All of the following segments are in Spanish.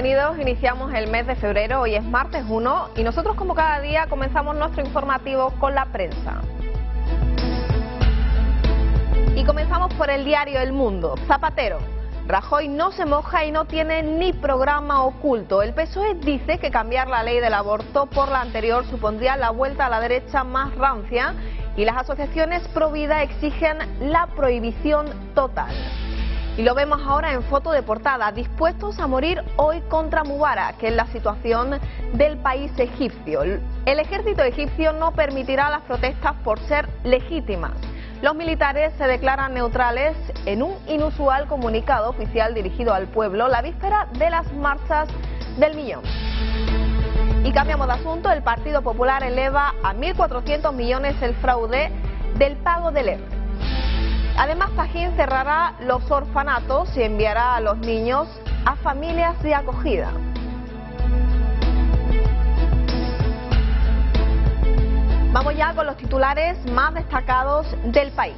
bienvenidos. Iniciamos el mes de febrero, hoy es martes 1 y nosotros como cada día comenzamos nuestro informativo con la prensa. Y comenzamos por el diario El Mundo. Zapatero: Rajoy no se moja y no tiene ni programa oculto. El PSOE dice que cambiar la ley del aborto por la anterior supondría la vuelta a la derecha más rancia y las asociaciones pro vida exigen la prohibición total. Y lo vemos ahora en foto de portada, dispuestos a morir hoy contra Mubarak, que es la situación del país egipcio. El ejército egipcio no permitirá las protestas por ser legítimas. Los militares se declaran neutrales en un inusual comunicado oficial dirigido al pueblo la víspera de las marchas del millón. Y cambiamos de asunto, el Partido Popular eleva a 1.400 millones el fraude del pago del ERTE. Además, Pajín cerrará los orfanatos y enviará a los niños a familias de acogida. Vamos ya con los titulares más destacados del país.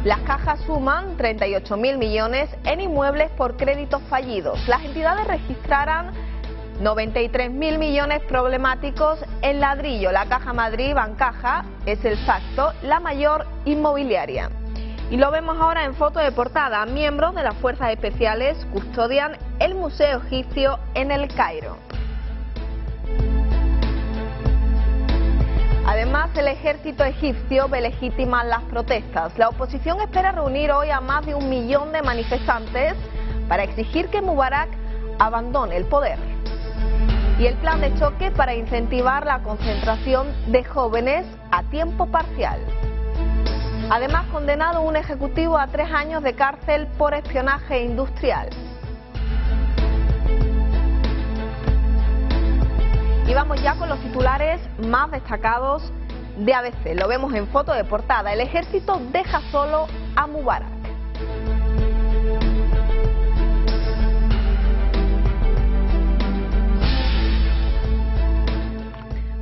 Las cajas suman 38.000 millones en inmuebles por créditos fallidos. Las entidades registrarán 93.000 millones problemáticos en ladrillo. La Caja Madrid Bancaja es el facto, la mayor inmobiliaria. Y lo vemos ahora en foto de portada. Miembros de las fuerzas especiales custodian el Museo Egipcio en El Cairo. Además, el ejército egipcio ve legítimas las protestas. La oposición espera reunir hoy a más de 1 millón de manifestantes para exigir que Mubarak abandone el poder. Y el plan de choque para incentivar la concentración de jóvenes a tiempo parcial. Además, condenado un ejecutivo a 3 años de cárcel por espionaje industrial. Y vamos ya con los titulares más destacados de ABC. Lo vemos en foto de portada. El ejército deja solo a Mubarak.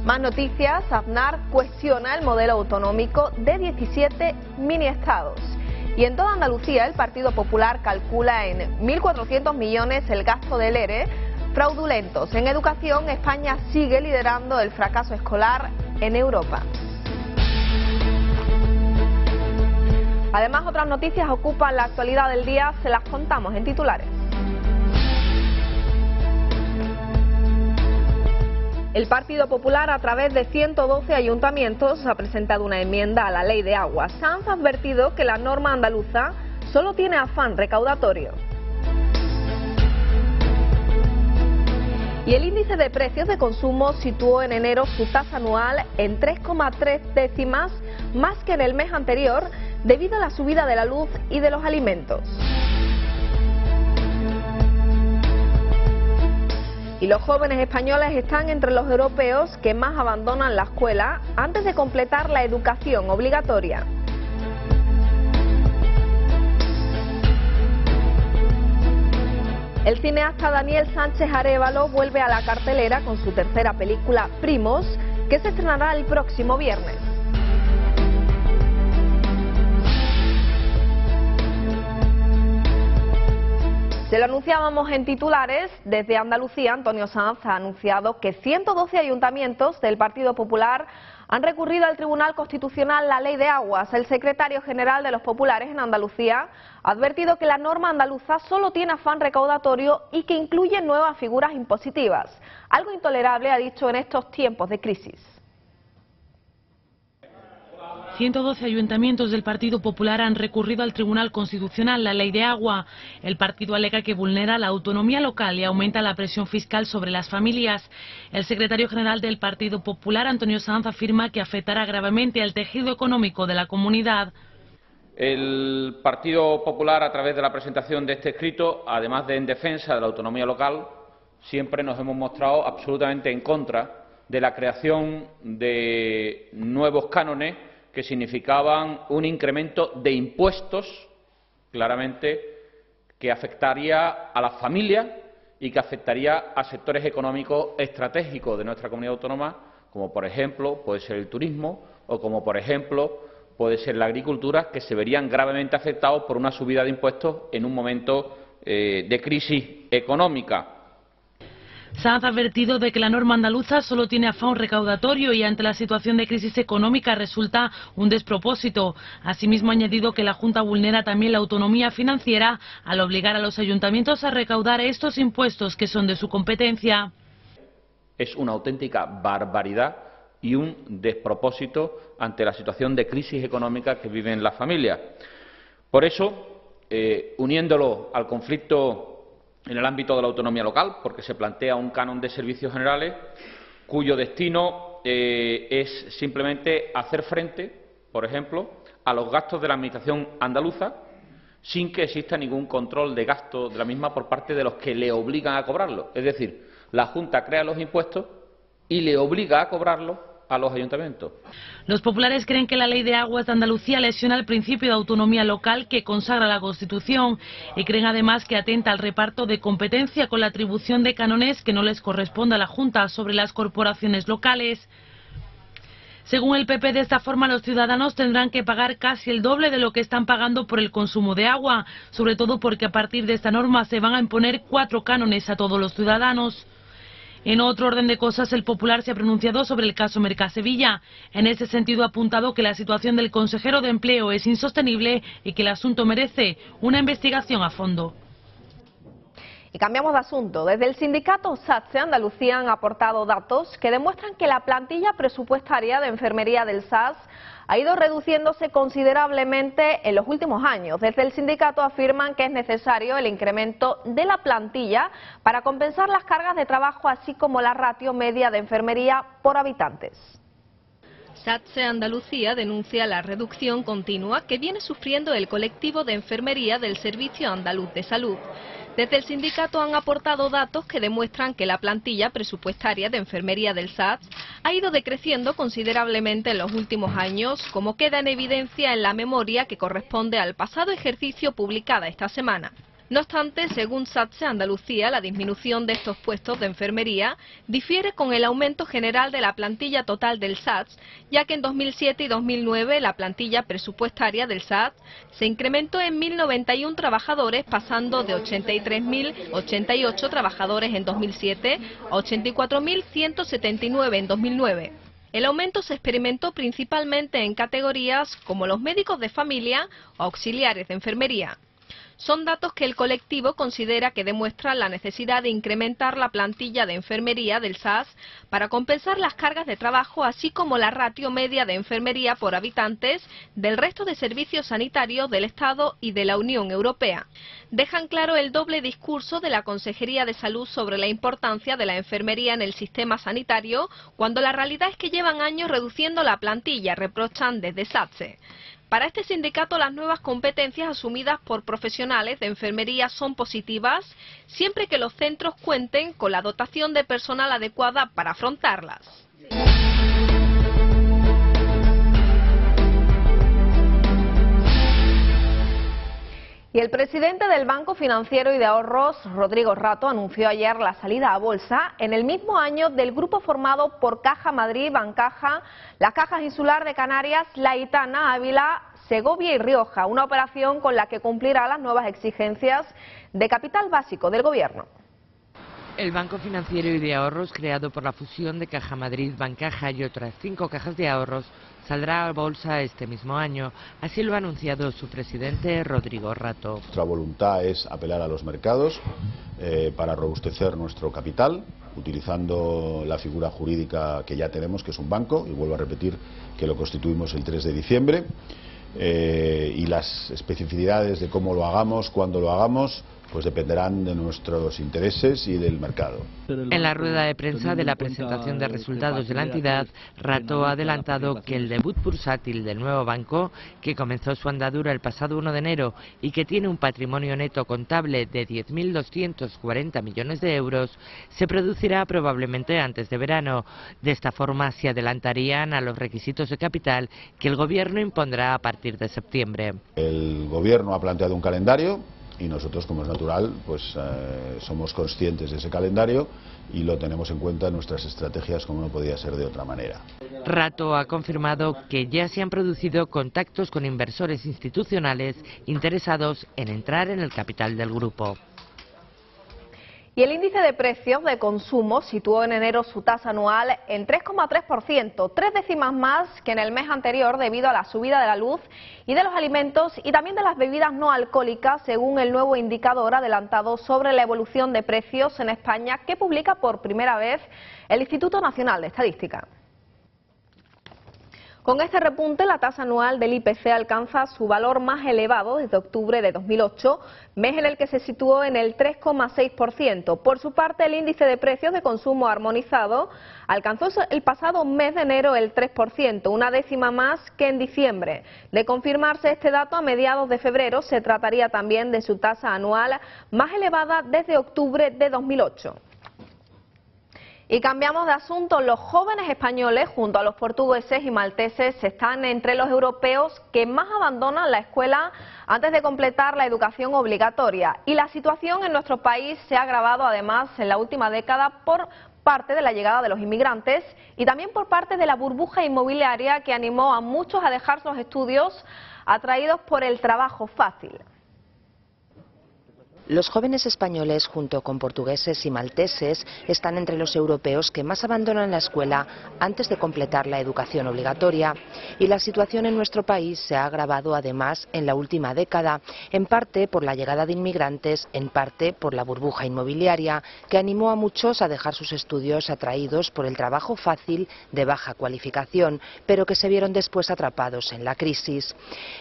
Más noticias. Aznar cuestiona el modelo autonómico de 17 mini-estados. Y en toda Andalucía el Partido Popular calcula en 1.400 millones el gasto del ERE fraudulentos. En educación, España sigue liderando el fracaso escolar en Europa. Además, otras noticias ocupan la actualidad del día, se las contamos en titulares. El Partido Popular, a través de 112 ayuntamientos, ha presentado una enmienda a la Ley de Aguas. Sanz ha advertido que la norma andaluza solo tiene afán recaudatorio. Y el índice de precios de consumo situó en enero su tasa anual en 3,3 décimas más que en el mes anterior, debido a la subida de la luz y de los alimentos. Y los jóvenes españoles están entre los europeos que más abandonan la escuela antes de completar la educación obligatoria. El cineasta Daniel Sánchez Arévalo vuelve a la cartelera con su tercera película, Primos, que se estrenará el próximo viernes. Se lo anunciábamos en titulares. Desde Andalucía, Antonio Sanz ha anunciado que 112 ayuntamientos del Partido Popular han recurrido al Tribunal Constitucional la Ley de Aguas. El secretario general de los populares en Andalucía ha advertido que la norma andaluza solo tiene afán recaudatorio y que incluye nuevas figuras impositivas. Algo intolerable, ha dicho, en estos tiempos de crisis. 112 ayuntamientos del Partido Popular han recurrido al Tribunal Constitucional la Ley de Agua. El partido alega que vulnera la autonomía local y aumenta la presión fiscal sobre las familias. El secretario general del Partido Popular, Antonio Sanz, afirma que afectará gravemente al tejido económico de la comunidad. El Partido Popular, a través de la presentación de este escrito, además de en defensa de la autonomía local, siempre nos hemos mostrado absolutamente en contra de la creación de nuevos cánones que significaban un incremento de impuestos, claramente, que afectaría a las familias y que afectaría a sectores económicos estratégicos de nuestra comunidad autónoma, como por ejemplo puede ser el turismo o como por ejemplo puede ser la agricultura, que se verían gravemente afectados por una subida de impuestos en un momento de crisis económica. Sanz ha advertido de que la norma andaluza solo tiene afán recaudatorio y ante la situación de crisis económica resulta un despropósito. Asimismo ha añadido que la Junta vulnera también la autonomía financiera al obligar a los ayuntamientos a recaudar estos impuestos que son de su competencia. Es una auténtica barbaridad y un despropósito ante la situación de crisis económica que viven las familias. Por eso, uniéndolo al conflicto en el ámbito de la autonomía local, porque se plantea un canon de servicios generales cuyo destino es simplemente hacer frente, por ejemplo, a los gastos de la Administración andaluza sin que exista ningún control de gasto de la misma por parte de los que le obligan a cobrarlo. Es decir, la Junta crea los impuestos y le obliga a cobrarlos a los ayuntamientos. Los populares creen que la Ley de Aguas de Andalucía lesiona el principio de autonomía local que consagra la Constitución y creen además que atenta al reparto de competencia con la atribución de cánones que no les corresponde a la Junta sobre las corporaciones locales. Según el PP, de esta forma los ciudadanos tendrán que pagar casi el doble de lo que están pagando por el consumo de agua, sobre todo porque a partir de esta norma se van a imponer 4 cánones a todos los ciudadanos. En otro orden de cosas, el Popular se ha pronunciado sobre el caso Mercasevilla. En ese sentido ha apuntado que la situación del consejero de Empleo es insostenible y que el asunto merece una investigación a fondo. Y cambiamos de asunto. Desde el sindicato SATSE Andalucía han aportado datos que demuestran que la plantilla presupuestaria de enfermería del SAS ha ido reduciéndose considerablemente en los últimos años. Desde el sindicato afirman que es necesario el incremento de la plantilla para compensar las cargas de trabajo, así como la ratio media de enfermería por habitantes. SATSE Andalucía denuncia la reducción continua que viene sufriendo el colectivo de enfermería del Servicio Andaluz de Salud. Desde el sindicato han aportado datos que demuestran que la plantilla presupuestaria de enfermería del SATS ha ido decreciendo considerablemente en los últimos años, como queda en evidencia en la memoria que corresponde al pasado ejercicio publicada esta semana. No obstante, según SATSE Andalucía, la disminución de estos puestos de enfermería difiere con el aumento general de la plantilla total del SATS, ya que en 2007 y 2009 la plantilla presupuestaria del SATS se incrementó en 1.091 trabajadores, pasando de 83.088 trabajadores en 2007 a 84.179 en 2009. El aumento se experimentó principalmente en categorías como los médicos de familia o auxiliares de enfermería. Son datos que el colectivo considera que demuestran la necesidad de incrementar la plantilla de enfermería del SAS para compensar las cargas de trabajo, así como la ratio media de enfermería por habitantes del resto de servicios sanitarios del Estado y de la Unión Europea. Dejan claro el doble discurso de la Consejería de Salud sobre la importancia de la enfermería en el sistema sanitario, cuando la realidad es que llevan años reduciendo la plantilla, reprochan desde SATSE. Para este sindicato, las nuevas competencias asumidas por profesionales de enfermería son positivas, siempre que los centros cuenten con la dotación de personal adecuada para afrontarlas. Y el presidente del Banco Financiero y de Ahorros, Rodrigo Rato, anunció ayer la salida a bolsa en el mismo año del grupo formado por Caja Madrid, Bancaja, las Cajas Insular de Canarias, La Aitana, Ávila, Segovia y Rioja, una operación con la que cumplirá las nuevas exigencias de capital básico del Gobierno. El Banco Financiero y de Ahorros, creado por la fusión de Caja Madrid, Bancaja y otras 5 cajas de ahorros, saldrá a bolsa este mismo año. Así lo ha anunciado su presidente, Rodrigo Rato. Nuestra voluntad es apelar a los mercados para robustecer nuestro capital, utilizando la figura jurídica que ya tenemos, que es un banco, y vuelvo a repetir que lo constituimos el 3 de diciembre. Y las especificidades de cómo lo hagamos, cuándo lo hagamos, pues dependerán de nuestros intereses y del mercado. En la rueda de prensa de la presentación de resultados de la entidad, Rato ha adelantado que el debut bursátil del nuevo banco, que comenzó su andadura el pasado 1 de enero y que tiene un patrimonio neto contable de 10.240 millones de euros, se producirá probablemente antes de verano. De esta forma se adelantarían a los requisitos de capital que el Gobierno impondrá a partir de septiembre. El Gobierno ha planteado un calendario y nosotros, como es natural, pues somos conscientes de ese calendario y lo tenemos en cuenta en nuestras estrategias, como no podía ser de otra manera. Rato ha confirmado que ya se han producido contactos con inversores institucionales interesados en entrar en el capital del grupo. Y el índice de precios de consumo situó en enero su tasa anual en 3,3%, 3 décimas más que en el mes anterior debido a la subida de la luz y de los alimentos y también de las bebidas no alcohólicas, según el nuevo indicador adelantado sobre la evolución de precios en España que publica por primera vez el Instituto Nacional de Estadística. Con este repunte, la tasa anual del IPC alcanza su valor más elevado desde octubre de 2008, mes en el que se situó en el 3,6%. Por su parte, el índice de precios de consumo armonizado alcanzó el pasado mes de enero el 3%, una décima más que en diciembre. De confirmarse este dato, a mediados de febrero se trataría también de su tasa anual más elevada desde octubre de 2008. Y cambiamos de asunto. Los jóvenes españoles, junto a los portugueses y malteses, están entre los europeos que más abandonan la escuela antes de completar la educación obligatoria. Y la situación en nuestro país se ha agravado además en la última década por parte de la llegada de los inmigrantes y también por parte de la burbuja inmobiliaria que animó a muchos a dejar los estudios atraídos por el trabajo fácil. Los jóvenes españoles, junto con portugueses y malteses, están entre los europeos que más abandonan la escuela antes de completar la educación obligatoria. Y la situación en nuestro país se ha agravado además en la última década, en parte por la llegada de inmigrantes, en parte por la burbuja inmobiliaria, que animó a muchos a dejar sus estudios atraídos por el trabajo fácil de baja cualificación, pero que se vieron después atrapados en la crisis.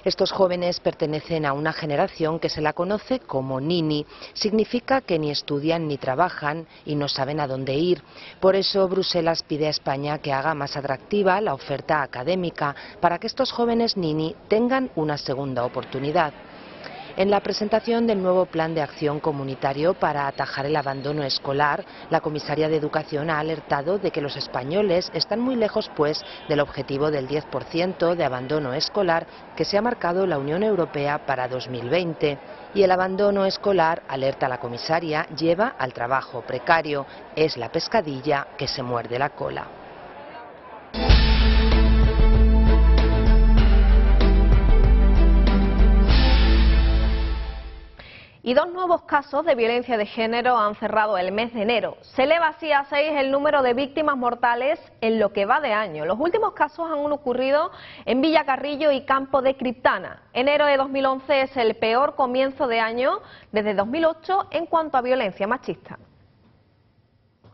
Estos jóvenes pertenecen a una generación que se la conoce como Nini. Significa que ni estudian ni trabajan y no saben a dónde ir. Por eso Bruselas pide a España que haga más atractiva la oferta académica para que estos jóvenes Nini tengan una segunda oportunidad. En la presentación del nuevo Plan de Acción Comunitario para atajar el abandono escolar, la comisaria de Educación ha alertado de que los españoles están muy lejos, pues, del objetivo del 10% de abandono escolar que se ha marcado la Unión Europea para 2020. Y el abandono escolar, alerta la comisaria, lleva al trabajo precario. Es la pescadilla que se muerde la cola. Y 2 nuevos casos de violencia de género han cerrado el mes de enero. Se eleva así a 6 el número de víctimas mortales en lo que va de año. Los últimos casos han ocurrido en Villacarrillo y Campo de Criptana. Enero de 2011 es el peor comienzo de año desde 2008 en cuanto a violencia machista.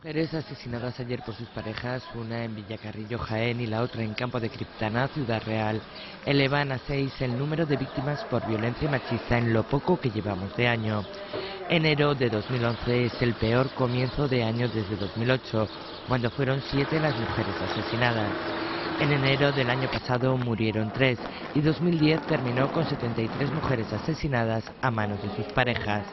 Mujeres asesinadas ayer por sus parejas, una en Villacarrillo, Jaén, y la otra en Campo de Criptana, Ciudad Real, elevan a 6 el número de víctimas por violencia machista en lo poco que llevamos de año. Enero de 2011 es el peor comienzo de año desde 2008, cuando fueron 7 las mujeres asesinadas. En enero del año pasado murieron 3 y 2010 terminó con 73 mujeres asesinadas a manos de sus parejas.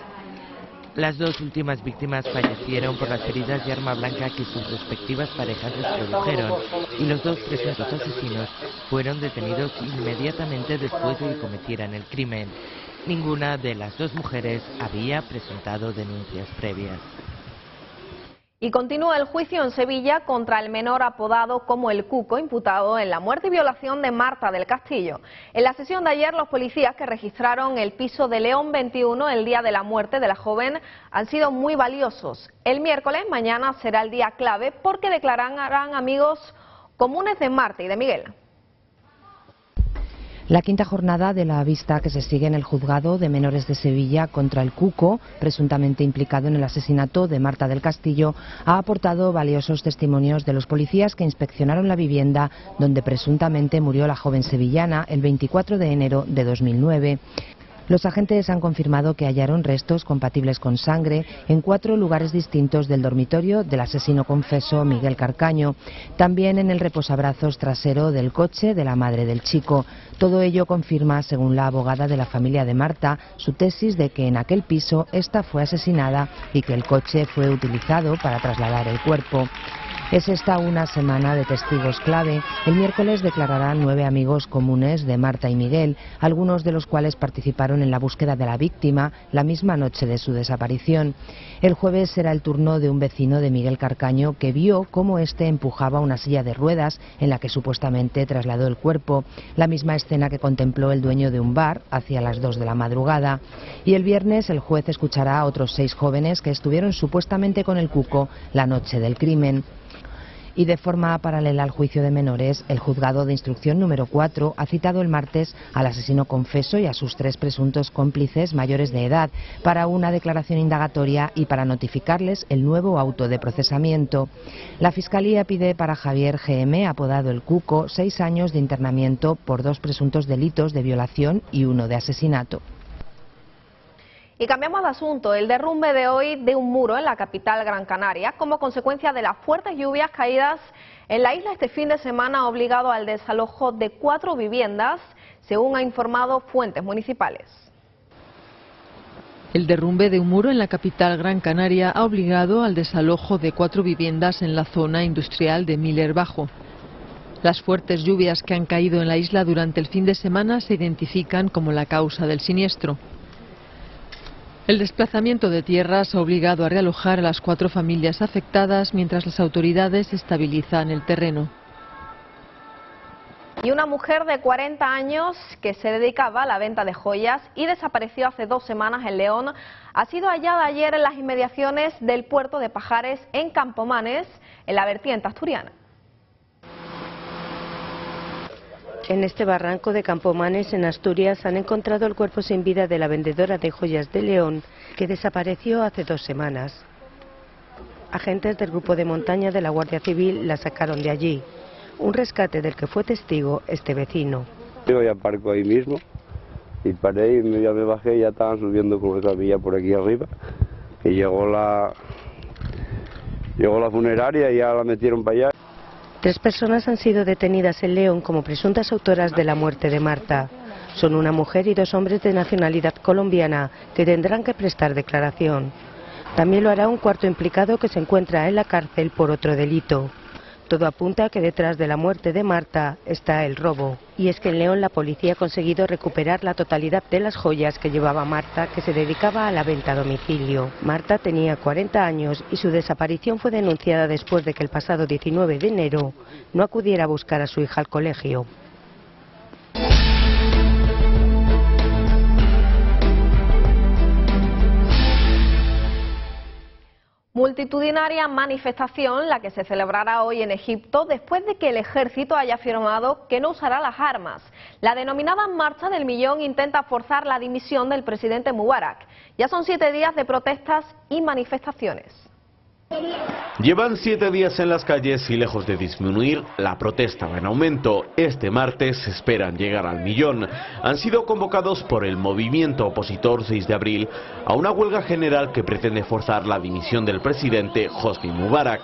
Las 2 últimas víctimas fallecieron por las heridas de arma blanca que sus respectivas parejas les produjeron, y los 2 presuntos asesinos fueron detenidos inmediatamente después de que cometieran el crimen. Ninguna de las 2 mujeres había presentado denuncias previas. Y continúa el juicio en Sevilla contra el menor apodado como el Cuco, imputado en la muerte y violación de Marta del Castillo. En la sesión de ayer, los policías que registraron el piso de León 21 el día de la muerte de la joven han sido muy valiosos. El miércoles, mañana, será el día clave porque declararán amigos comunes de Marta y de Miguel. La quinta jornada de la vista que se sigue en el juzgado de menores de Sevilla contra el Cuco, presuntamente implicado en el asesinato de Marta del Castillo, ha aportado valiosos testimonios de los policías que inspeccionaron la vivienda donde presuntamente murió la joven sevillana el 24 de enero de 2009. Los agentes han confirmado que hallaron restos compatibles con sangre en 4 lugares distintos del dormitorio del asesino confeso Miguel Carcaño, también en el reposabrazos trasero del coche de la madre del chico. Todo ello confirma, según la abogada de la familia de Marta, su tesis de que en aquel piso esta fue asesinada y que el coche fue utilizado para trasladar el cuerpo. Es esta una semana de testigos clave. El miércoles declararán 9 amigos comunes de Marta y Miguel, algunos de los cuales participaron en la búsqueda de la víctima la misma noche de su desaparición. El jueves será el turno de un vecino de Miguel Carcaño que vio cómo este empujaba una silla de ruedas en la que supuestamente trasladó el cuerpo, la misma escena que contempló el dueño de un bar hacia las 2 de la madrugada. Y el viernes el juez escuchará a otros 6 jóvenes que estuvieron supuestamente con el cuco la noche del crimen. Y de forma paralela al juicio de menores, el juzgado de instrucción número 4 ha citado el martes al asesino confeso y a sus 3 presuntos cómplices mayores de edad para una declaración indagatoria y para notificarles el nuevo auto de procesamiento. La Fiscalía pide para Javier GM, apodado el Cuco, 6 años de internamiento por 2 presuntos delitos de violación y 1 de asesinato. Y cambiamos de asunto. El derrumbe de hoy de un muro en la capital Gran Canaria, como consecuencia de las fuertes lluvias caídas en la isla este fin de semana, ha obligado al desalojo de 4 viviendas, según ha informado fuentes municipales. El derrumbe de un muro en la capital Gran Canaria ha obligado al desalojo de 4 viviendas en la zona industrial de Miller Bajo. Las fuertes lluvias que han caído en la isla durante el fin de semana se identifican como la causa del siniestro. El desplazamiento de tierras ha obligado a realojar a las 4 familias afectadas mientras las autoridades estabilizan el terreno. Y una mujer de 40 años que se dedicaba a la venta de joyas y desapareció hace 2 semanas en León ha sido hallada ayer en las inmediaciones del puerto de Pajares en Campomanes, en la vertiente asturiana. En este barranco de Campomanes, en Asturias, han encontrado el cuerpo sin vida de la vendedora de joyas de León, que desapareció hace 2 semanas. Agentes del grupo de montaña de la Guardia Civil la sacaron de allí. Un rescate del que fue testigo este vecino. Yo ya aparco ahí mismo y paré y ya me bajé y ya estaban subiendo con esa vía por aquí arriba. Y llegó la funeraria y ya la metieron para allá. 3 personas han sido detenidas en León como presuntas autoras de la muerte de Marta. Son una mujer y 2 hombres de nacionalidad colombiana que tendrán que prestar declaración. También lo hará un 4º implicado que se encuentra en la cárcel por otro delito. Todo apunta a que detrás de la muerte de Marta está el robo. Y es que en León la policía ha conseguido recuperar la totalidad de las joyas que llevaba Marta, que se dedicaba a la venta a domicilio. Marta tenía 40 años y su desaparición fue denunciada después de que el pasado 19 de enero no acudiera a buscar a su hija al colegio. Multitudinaria manifestación la que se celebrará hoy en Egipto después de que el ejército haya afirmado que no usará las armas. La denominada Marcha del Millón intenta forzar la dimisión del presidente Mubarak. Ya son 7 días de protestas y manifestaciones. Llevan 7 días en las calles y lejos de disminuir, la protesta va en aumento. Este martes esperan llegar al millón. Han sido convocados por el movimiento opositor 6 de abril a una huelga general que pretende forzar la dimisión del presidente Hosni Mubarak.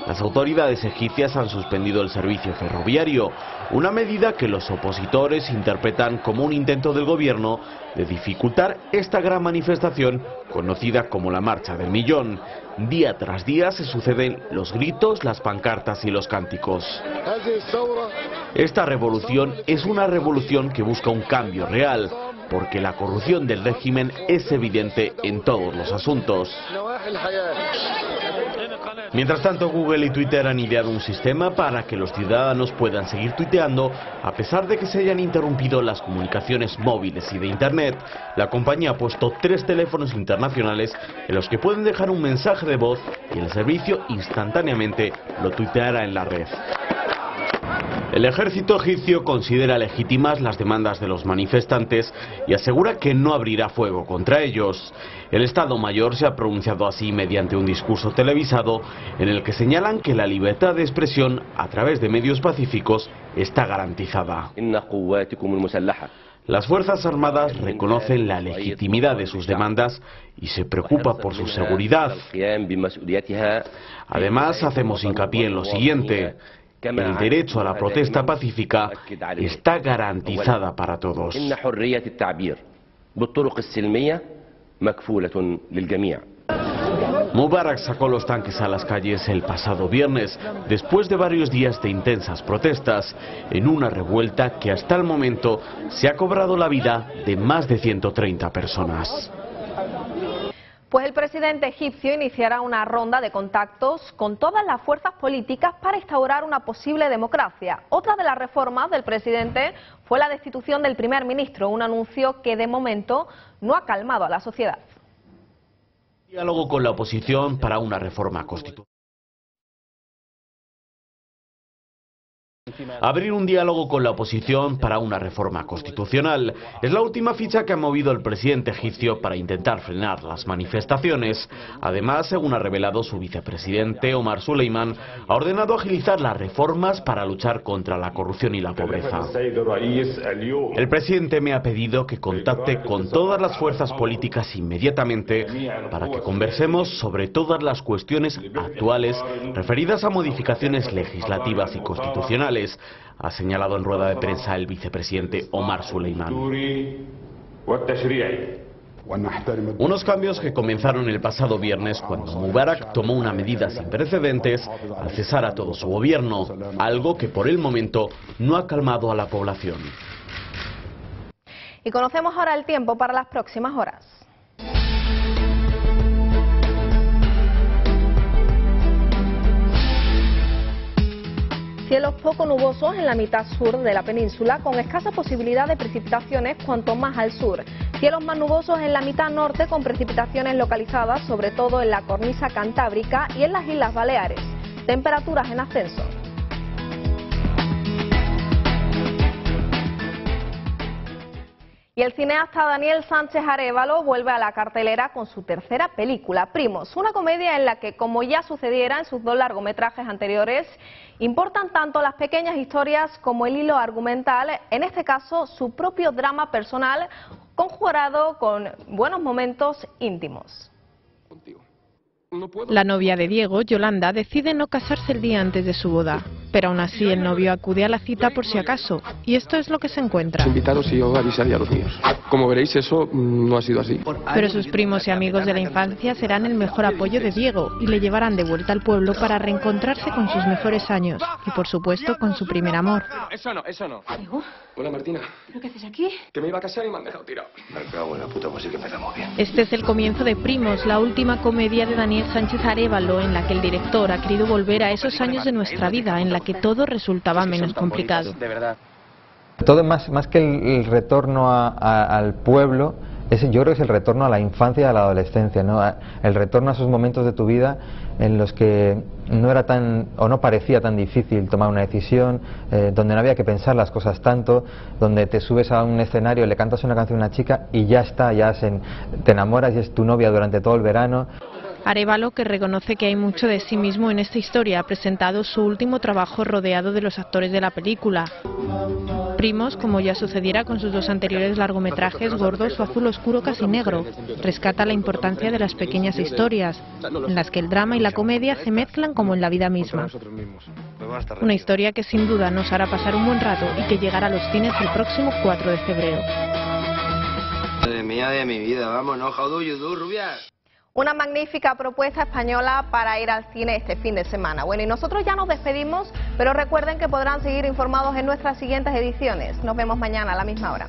Las autoridades egipcias han suspendido el servicio ferroviario, una medida que los opositores interpretan como un intento del gobierno de dificultar esta gran manifestación conocida como la Marcha del Millón. Día tras día se suceden los gritos, las pancartas y los cánticos. Esta revolución es una revolución que busca un cambio real, porque la corrupción del régimen es evidente en todos los asuntos. Mientras tanto, Google y Twitter han ideado un sistema para que los ciudadanos puedan seguir tuiteando a pesar de que se hayan interrumpido las comunicaciones móviles y de Internet. La compañía ha puesto 3 teléfonos internacionales en los que pueden dejar un mensaje de voz y el servicio instantáneamente lo tuiteará en la red. El ejército egipcio considera legítimas las demandas de los manifestantes y asegura que no abrirá fuego contra ellos. El Estado Mayor se ha pronunciado así mediante un discurso televisado en el que señalan que la libertad de expresión a través de medios pacíficos está garantizada. Las Fuerzas Armadas reconocen la legitimidad de sus demandas y se preocupa por su seguridad. Además, hacemos hincapié en lo siguiente: el derecho a la protesta pacífica está garantizada para todos. Mubarak sacó los tanques a las calles el pasado viernes, después de varios días de intensas protestas, en una revuelta que hasta el momento se ha cobrado la vida de más de 130 personas. Pues el presidente egipcio iniciará una ronda de contactos con todas las fuerzas políticas para instaurar una posible democracia. Otra de las reformas del presidente fue la destitución del primer ministro, un anuncio que de momento no ha calmado a la sociedad. Diálogo con la oposición para una reforma constitucional. Abrir un diálogo con la oposición para una reforma constitucional es la última ficha que ha movido el presidente egipcio para intentar frenar las manifestaciones. Además, según ha revelado su vicepresidente Omar Suleiman, ha ordenado agilizar las reformas para luchar contra la corrupción y la pobreza. El presidente me ha pedido que contacte con todas las fuerzas políticas inmediatamente para que conversemos sobre todas las cuestiones actuales referidas a modificaciones legislativas y constitucionales, ha señalado en rueda de prensa el vicepresidente Omar Suleiman. Unos cambios que comenzaron el pasado viernes cuando Mubarak tomó una medida sin precedentes al cesar a todo su gobierno, algo que por el momento no ha calmado a la población. Y conocemos ahora el tiempo para las próximas horas. Cielos poco nubosos en la mitad sur de la península, con escasa posibilidad de precipitaciones cuanto más al sur. Cielos más nubosos en la mitad norte, con precipitaciones localizadas sobre todo en la cornisa cantábrica y en las Islas Baleares. Temperaturas en ascenso. Y el cineasta Daniel Sánchez Arévalo vuelve a la cartelera con su tercera película, Primos, una comedia en la que, como ya sucediera en sus dos largometrajes anteriores, importan tanto las pequeñas historias como el hilo argumental, en este caso su propio drama personal, conjurado con buenos momentos íntimos. La novia de Diego, Yolanda, decide no casarse el día antes de su boda, pero aún así el novio acude a la cita por si acaso, y esto es lo que se encuentra. Invitaros y yo avisaría a los míos. Como veréis, eso no ha sido así. Pero sus primos y amigos de la infancia serán el mejor apoyo de Diego y le llevarán de vuelta al pueblo para reencontrarse con sus mejores años y, por supuesto, con su primer amor. Eso no, eso no. ¿Diego? Hola, Martina. ¿Pero qué haces aquí? Que me iba a casar y me han dejado tirado. Me cago en la puta, pues sí que empezamos bien. Este es el comienzo de Primos, la última comedia de Daniel Sánchez Arévalo, en la que el director ha querido volver a esos años de nuestra vida, en la que todo resultaba menos complicado. De verdad. Todo más que el retorno al pueblo, yo creo que es el retorno a la infancia y a la adolescencia, ¿no? El retorno a esos momentos de tu vida en los que no era tan, o no parecía tan difícil tomar una decisión, donde no había que pensar las cosas tanto, donde te subes a un escenario, le cantas una canción a una chica y ya está, te enamoras y es tu novia durante todo el verano. Arévalo, que reconoce que hay mucho de sí mismo en esta historia, ha presentado su último trabajo rodeado de los actores de la película. Primos, como ya sucediera con sus dos anteriores largometrajes, Gordos o Azul Oscuro Casi Negro, rescata la importancia de las pequeñas historias, en las que el drama y la comedia se mezclan como en la vida misma. Una historia que sin duda nos hará pasar un buen rato y que llegará a los cines el próximo 4 de febrero. Madre mía de mi vida, vámonos, how do you do, rubias? Una magnífica propuesta española para ir al cine este fin de semana. Bueno, y nosotros ya nos despedimos, pero recuerden que podrán seguir informados en nuestras siguientes ediciones. Nos vemos mañana a la misma hora.